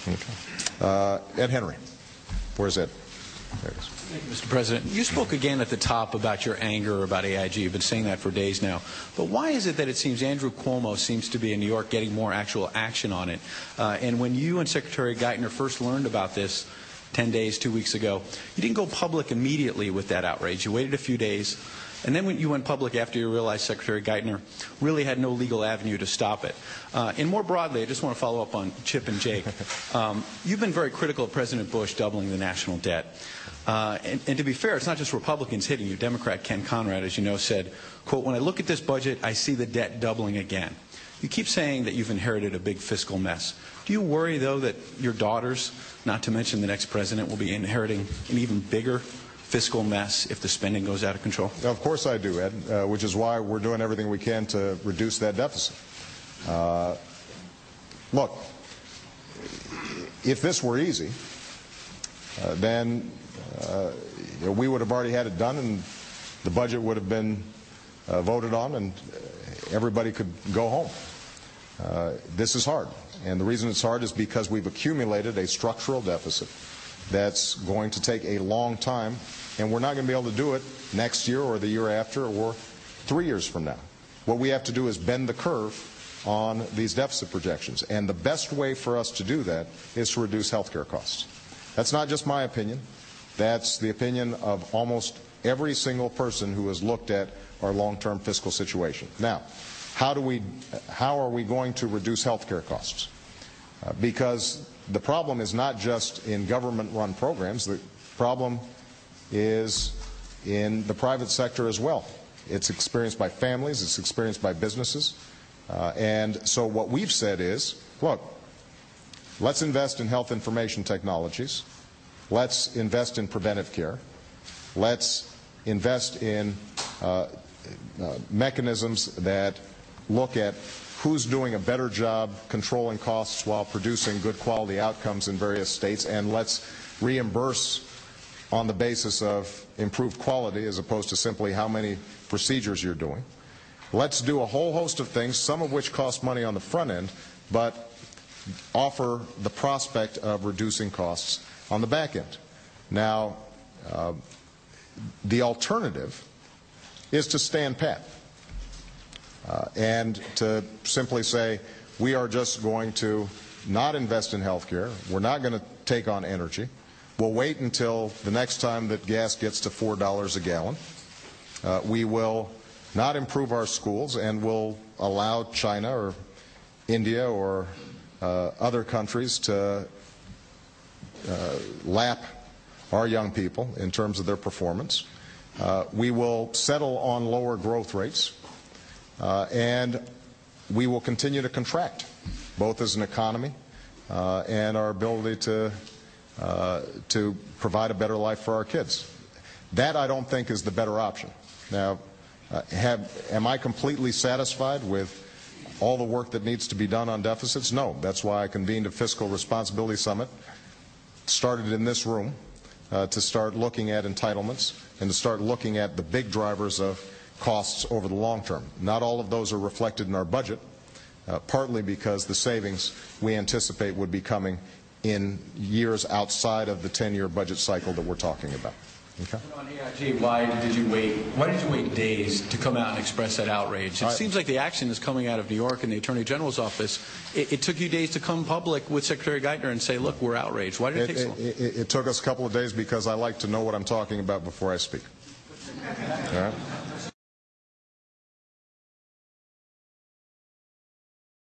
Okay. Ed Henry. Where's Ed? There it is. Thank you, Mr. President. You spoke again at the top about your anger about AIG. You've been saying that for days now. But why is it that it seems Andrew Cuomo seems to be in New York getting more actual action on it? And when you and Secretary Geithner first learned about this 10 days, 2 weeks ago, you didn't go public immediately with that outrage. You waited a few days. And then when you went public after you realized Secretary Geithner really had no legal avenue to stop it. And more broadly, I just want to follow up on Chip and Jake. You've been very critical of President Bush doubling the national debt. And to be fair, it's not just Republicans hitting you. Democrat Ken Conrad, as you know, said, quote, "When I look at this budget, I see the debt doubling again." You keep saying that you've inherited a big fiscal mess. Do you worry, though, that your daughters, not to mention the next president, will be inheriting an even bigger fiscal mess if the spending goes out of control? Of course I do, Ed, which is why we're doing everything we can to reduce that deficit. Look, if this were easy, then we would have already had it done and the budget would have been voted on and everybody could go home. This is hard, and the reason it's hard is because we've accumulated a structural deficit that's going to take a long time, and we're not going to be able to do it next year or the year after or 3 years from now. What we have to do is bend the curve on these deficit projections, and the best way for us to do that is to reduce health care costs. That's not just my opinion. That's the opinion of almost every single person who has looked at our long-term fiscal situation. Now, how are we going to reduce health care costs? Because the problem is not just in government-run programs. The problem is in the private sector as well. It's experienced by families. It's experienced by businesses. And so what we've said is, look, let's invest in health information technologies. Let's invest in preventive care. Let's invest in mechanisms that look at who's doing a better job controlling costs while producing good quality outcomes in various states, and let's reimburse on the basis of improved quality as opposed to simply how many procedures you're doing. Let's do a whole host of things, some of which cost money on the front end, but offer the prospect of reducing costs on the back end. Now, the alternative is to stand pat and to simply say, we are just going to not invest in health care. We're not going to take on energy. We'll wait until the next time that gas gets to $4 a gallon. We will not improve our schools, and we'll allow China or India or other countries to lap our young people in terms of their performance. We will settle on lower growth rates, and we will continue to contract, both as an economy and our ability to provide a better life for our kids. That, I don't think, is the better option. Now, am I completely satisfied with all the work that needs to be done on deficits? No. That's why I convened a Fiscal Responsibility Summit, started in this room, to start looking at entitlements and to start looking at the big drivers of costs over the long term. Not all of those are reflected in our budget, partly because the savings we anticipate would be coming in years outside of the 10-year budget cycle that we're talking about. Okay. On AIG, why did you wait days to come out and express that outrage? It seems like the action is coming out of New York and the Attorney General's office. It took you days to come public with Secretary Geithner and say, look, we're outraged. Why did it take so long? It took us a couple of days because I like to know what I'm talking about before I speak. All right?